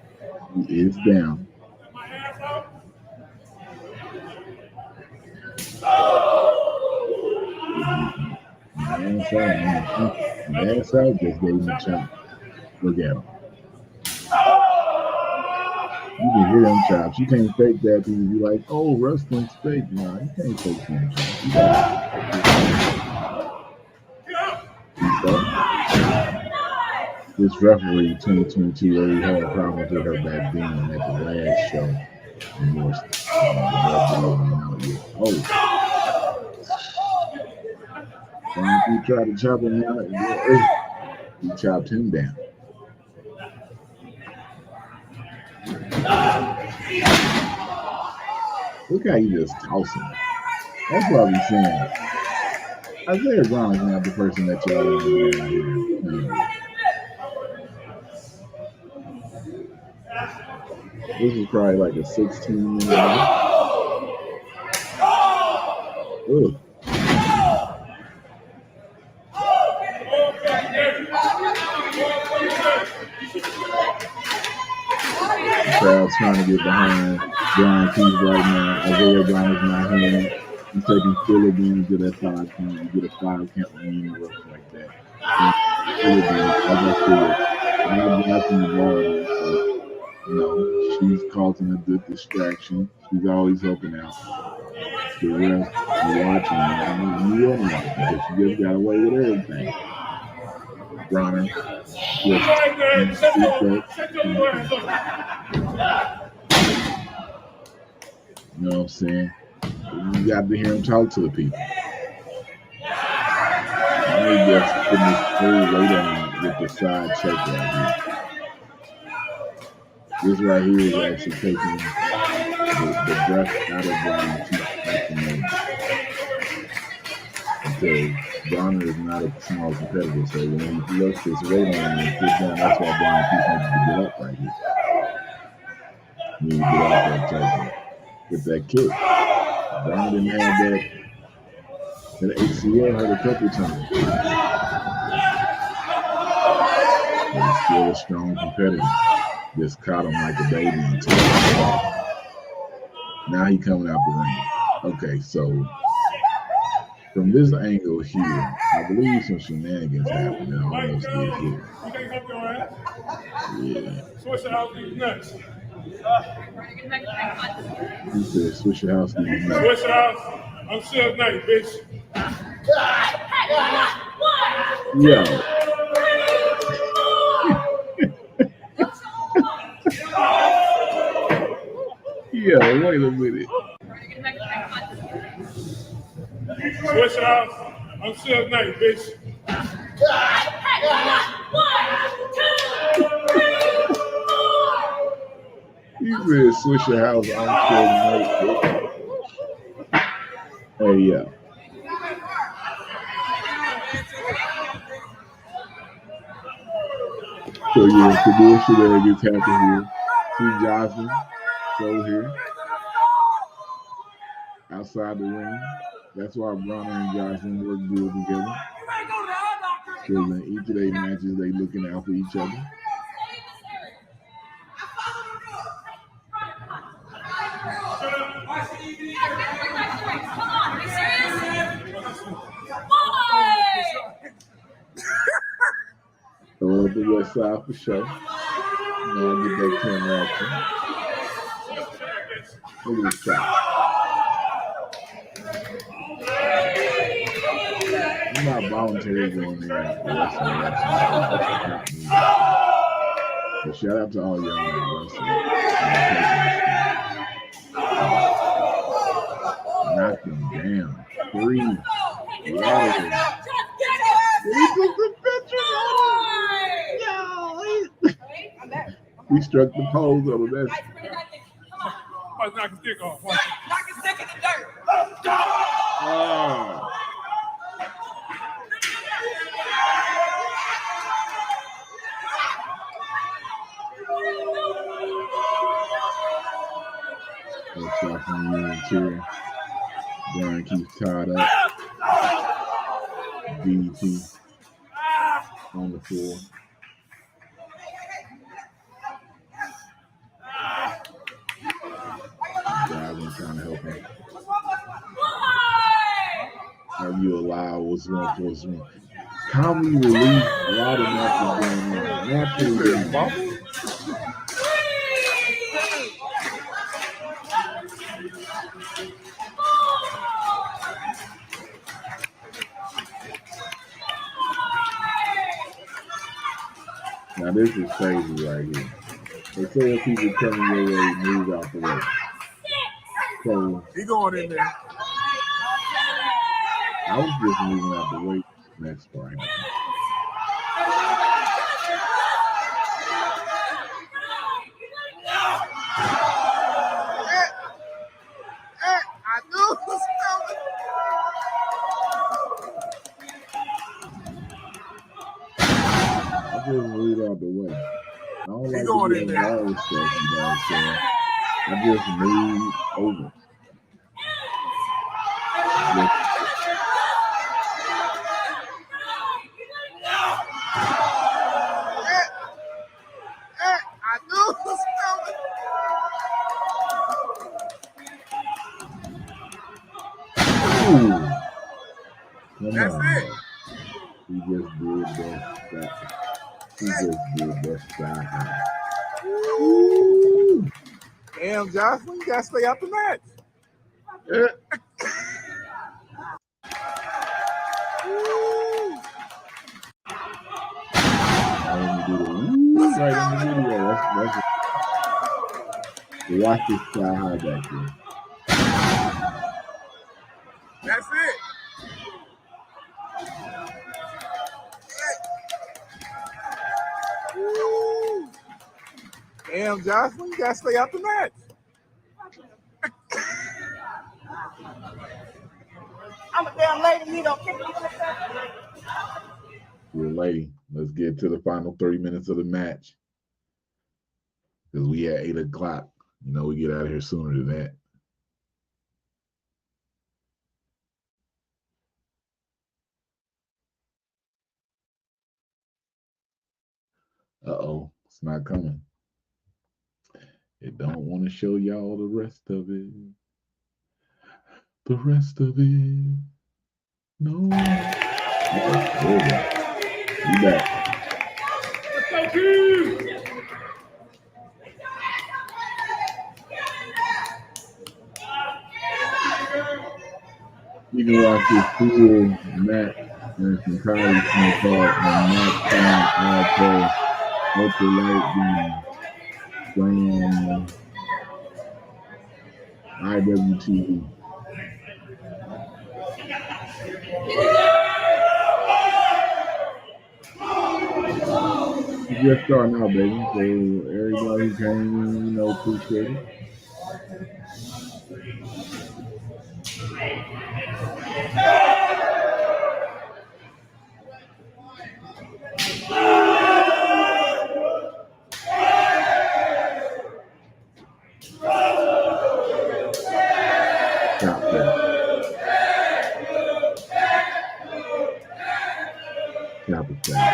He is down. Bad side just gave him a chop. Look at him. You can hear them chops. You can't fake that. People be like, oh, wrestling's fake. No, you can't fake them chops. You got this referee 2022 already had a problem with her back then at the last show. And more he tried to chop him out. He chopped him down. Look how you just toss him. That's what I'm saying. Isaiah Brown is not the person that y'all want to be out here. This is probably like a 16-minute match. Crowd's trying to get behind Brian Keith right now. Isaiah Brown is not here. He's taking full advantage of that 5 count. You get a 5 count when you interrupt like that. Full advantage, as I said, not blocking the ball. She's causing a good distraction. She's always helping out. The rest are watching. You won't watch because she just got away with everything. Bronner. You know what I'm saying? You got to hear him talk to the people. He just putting his full weight on with the side check right here. This right here is actually taking the breath out of Brian Keith at the moment. Because Bronner is not a small competitor, so when he lets his weight on and sits down, that's why Brian Keith needs to get up right here. He needs to get off that tackle with that kick. Bronner didn't have that ACL hurt a couple times. But he's still a strong competitor. Just caught him like a baby and took him off. Now he coming out the ring. Okay, so from this angle here, I believe some shenanigans happened and I almost did here. Yeah. Switch it out, these nuts. He said, switch your house, these nuts. Switch it out. I'm still night, bitch. Yo. Yeah, wait a minute. Switch it out. I'm still night, bitch. 1, 2, 3, 4. He said, Swisher House, I'm sure. Hey, yeah. So, yeah, the bullshit that gets happened here. See Jocelyn, go here. Outside the ring. That's why Bronner and Jocelyn work good together. Because in each of their matches, they looking out for each other. So at the West Side for sure. You know, I get that camera action. Look at this shot. I'm not voluntarily going there after wrestling. So shout out to all y'all that wrestling. Knock him down. 3. Yeah. He took the picture. He struck the pose on the best. Knock his dick off. Knock his dick in the dirt. Oh. Good shot from the interior. Brian keeps tied up. DT on the floor. Driving, trying to help him. Are you alive? What's wrong? What's wrong? Comedy relief, a lot of matches going on. Naturally, now this is crazy right here. They say if people coming your way, move out the way. So He going in there. I was just moving out the way. Next part. I knew it was coming. I just moved out the way. I don't like going to in do there. all this stuff, you know what I'm saying? I just moved over. I knew it was coming. Ooh. Come That's on, it. man. He just did that. He just did that style. Damn, Jocelyn, you gotta stay out the match. Right in the video. Watch this sky high back there. That's it. Damn, Jocelyn, you gotta stay out the match. I'm a damn lady. You don't kick me in the face. Dear lady, let's get to the final 30 minutes of the match. Because we at 8 o'clock. You know, we get out of here sooner than that. Uh-oh, it's not coming. It don't want to show y'all the rest of it. The rest of it. No. There we go. We back. Thank you. You can watch this full match and some KAIRI Smith on Match Ultra Light from IWTV. just starting out, baby. So everybody who came in, appreciate it. Chop that. Chop it down.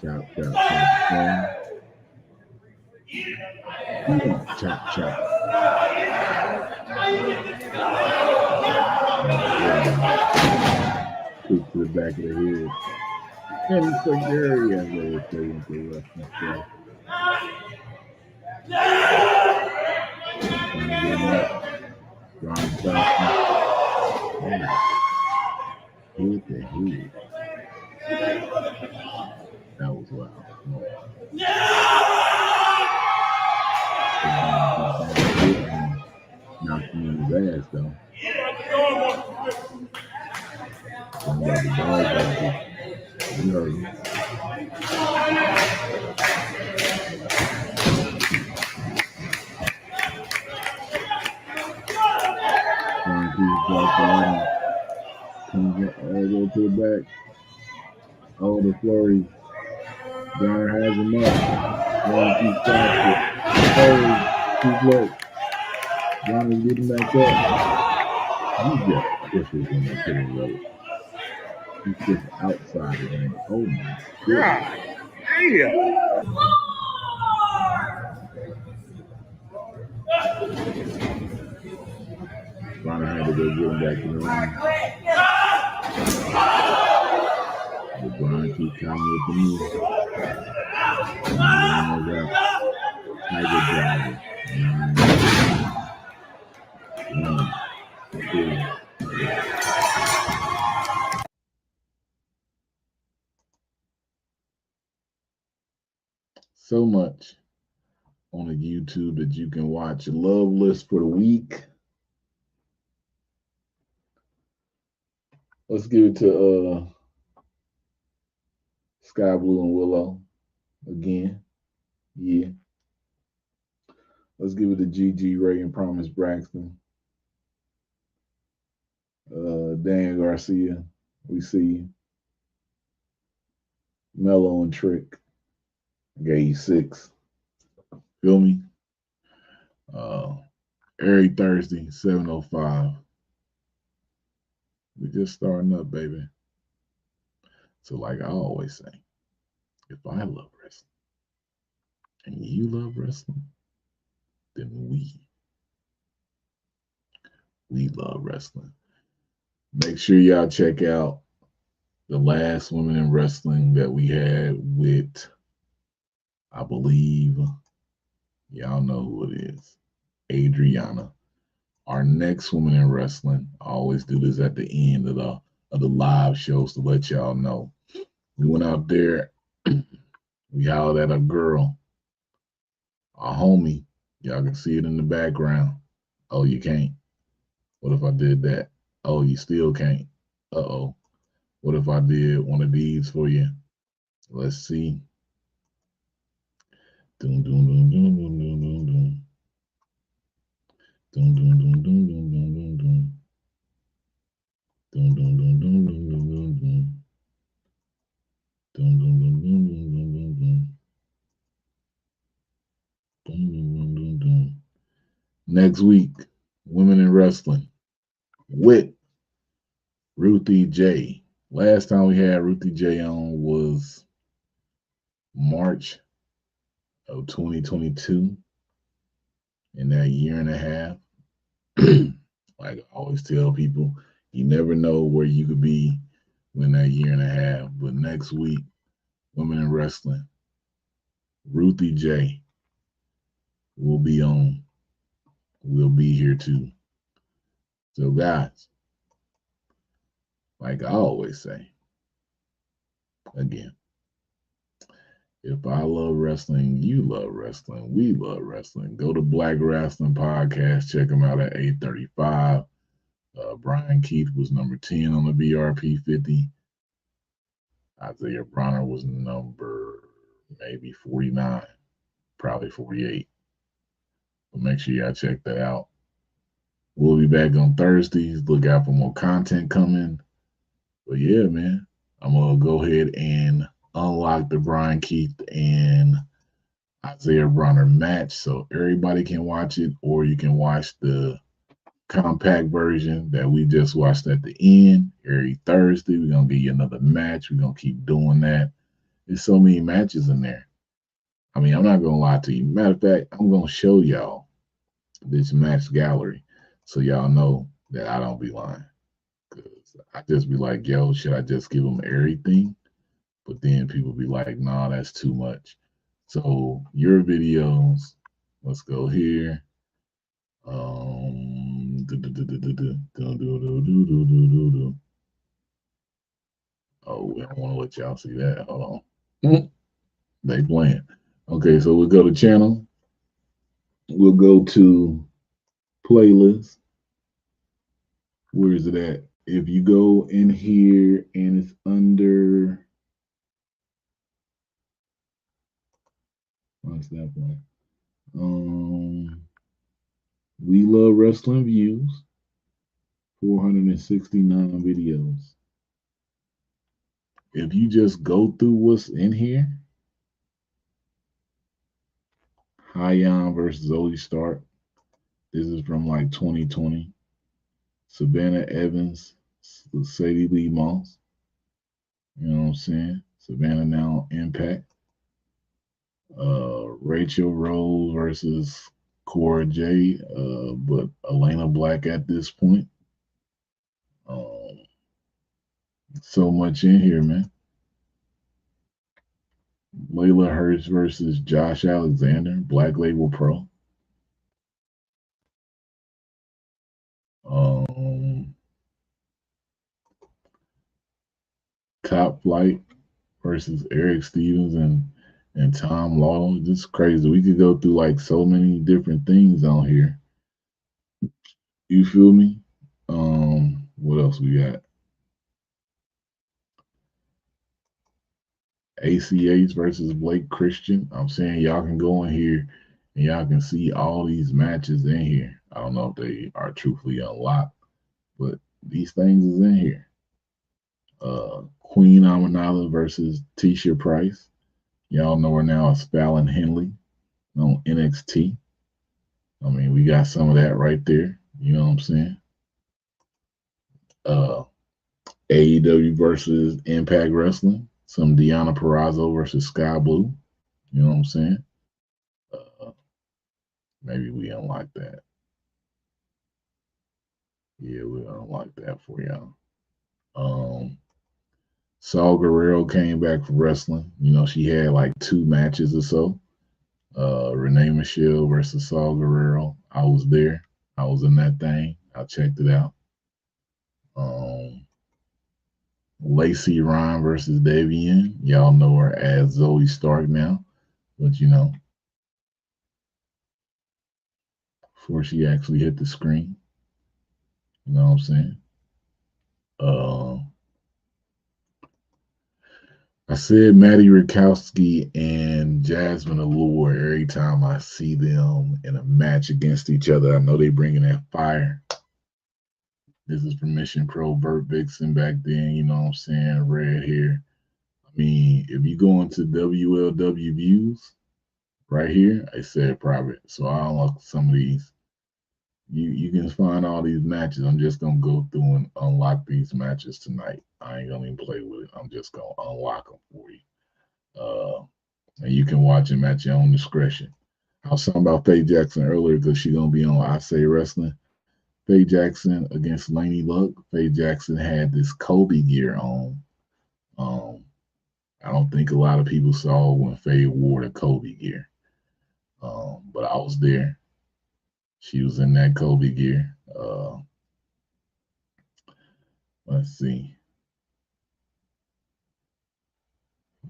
Chop, chop, chop it down. Chop, chop. Kick to the back of the head. And it's like Gary, as they would say into the wrestling show. Ron Johnson. Hit the head. That was wild. Knocked him in his ass, though. Somebody the dog got it. You heard him. Comes elbow to the back. Oh, the flurry. Garner has him up. One, two, stops it. Oh, too low. Garner's getting back up. He's just pushes on that pitting road. He's just outside the ring. Oh my God. Damn. Garner had to go get him back in the ring. But Brian keeps coming with the knee. Tiger driver. 1, 2. So much on the YouTube that you can watch. Love list for the week. Let's give it to Sky Blue and Willow again. Yeah. Let's give it to Gigi, Ray, and Promise Braxton. Dan Garcia, we see you. Mello and Trick, I gave you 6. Feel me? Every Thursday, 7:05. We just starting up, baby. So like I always say, if I love wrestling and you love wrestling, then we love wrestling. Make sure y'all check out the last Women in Wrestling that we had with, I believe, y'all know who it is, Adriana. Our next Women in Wrestling, I always do this at the end of the live shows to let y'all know. We went out there, we hollered at a girl, a homie. Y'all can see it in the background. Oh, you can't? What if I did that? Oh, you still can't? Uh-oh. What if I did one of these for you? Let's see. Doom, doom, doom, doom, doom, doom, doom, doom. Doom, doom, doom, doom, doom, doom, doom, doom. Doom, doom, doom, doom, doom, doom, doom, doom. Doom, doom, doom, doom, doom, doom, doom, doom. Doom, doom, doom, doom, doom. Next week, Women in Wrestling with Ruthie J. Last time we had Ruthie J on was March of 2022. In that year and a half, like I always tell people, you never know where you could be in that year and a half. But next week, Women in Wrestling, Ruthie J will be on. We'll be here too. So guys, like I always say, again, if I love wrestling, you love wrestling, we love wrestling. Go to Black Wrestling Podcast. Check them out at 8:35. Brian Keith was number 10 on the BRP 50. Isaiah Bronner was number maybe 49, probably 48. But make sure y'all check that out. We'll be back on Thursdays. Look out for more content coming. But yeah, man, I'm gonna go ahead and unlock the Brian Keith and Isaiah Bronner match so everybody can watch it, or you can watch the compact version that we just watched at the end. Every Thursday, we're gonna give you another match. We're gonna keep doing that. There's so many matches in there. I mean, I'm not gonna lie to you. Matter of fact, I'm gonna show y'all this match gallery so y'all know that I don't be lying. Because I just be like, yo, should I just give them everything? But then people be like, nah, that's too much. So your videos, let's go here. Oh, we don't want to let y'all see that. Hold on. They playing. Okay, so we'll go to channel. We'll go to playlist. Where is it at? If you go in here and it's under, what's that one? We Love Wrestling Views, 469 videos. If you just go through what's in here, Hyon versus Zoe Stark. This is from like 2020. Savannah Evans, Sadie Lee Moss. You know what I'm saying? Savannah now Impact. Rachel Rose versus Cora Jade, but Elena Black at this point. So much in here, man. Layla Hurst versus Josh Alexander, Black Label Pro. Top Flight versus Eric Stevens and Tom Law. This is crazy. We could go through like so many different things on here. You feel me? What else we got? ACH versus Blake Christian. I'm saying y'all can go in here and y'all can see all these matches in here. I don't know if they are truthfully unlocked, but these things is in here. Queen Amanala versus Tisha Price. Y'all know her now as Fallon Henley on NXT. I mean, we got some of that right there. You know what I'm saying? AEW versus Impact Wrestling. Some Deonna Purrazzo versus Sky Blue. You know what I'm saying? Maybe we unlock that. Yeah, we'll unlock that for y'all. Saul Guerrero came back for wrestling. You know, she had like 2 matches or so. Renee Michelle versus Saul Guerrero. I was there. I was in that thing. I checked it out. Lacey Ryan versus Davian. Y'all know her as Zoe Stark now. But, you know, before she actually hit the screen. You know what I'm saying? I said Maddie Rakowski and Jasmine Allure every time I see them in a match against each other. I know they bringing that fire. This is from Mission Pro, Burt Vixen back then, you know what I'm saying? Red hair. I mean, if you go into WLW views, right here, I said private. So I unlock some of these. You can find all these matches. I'm just going to go through and unlock these matches tonight. I ain't going to even play with it. I'm just going to unlock them for you. And you can watch them at your own discretion. I was talking about Faye Jackson earlier because she's going to be on I Say Wrestling. Faye Jackson against Laney Luck. Faye Jackson had this Kobe gear on. I don't think a lot of people saw when Faye wore the Kobe gear. But I was there. She was in that Kobe gear. Let's see.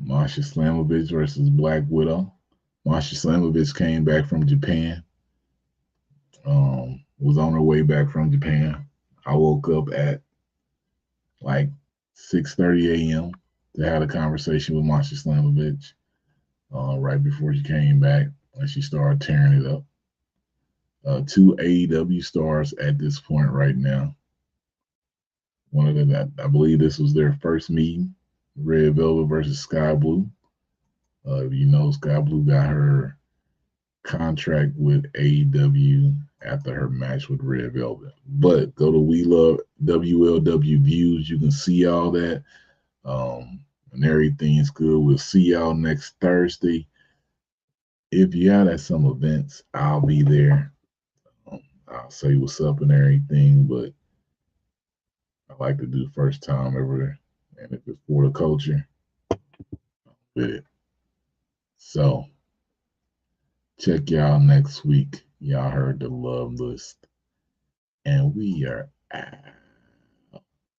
Masha Slamovich versus Black Widow. Masha Slamovich came back from Japan. Was on her way back from Japan. I woke up at like 6:30 a.m. to have a conversation with Masha Slamovich right before she came back and she started tearing it up. 2 AEW stars at this point right now. One of them, I believe this was their first meeting, Red Velvet versus Sky Blue. You know, Sky Blue got her contract with AEW after her match with Red Velvet. But go to We Love WLW Views. You can see all that. And everything's good. We'll see y'all next Thursday. If you're out at some events, I'll be there. I'll say what's up and everything, but I like to do first time ever. And if it's for the culture, I'm with it. So check y'all next week. Y'all heard the love list. And we are out.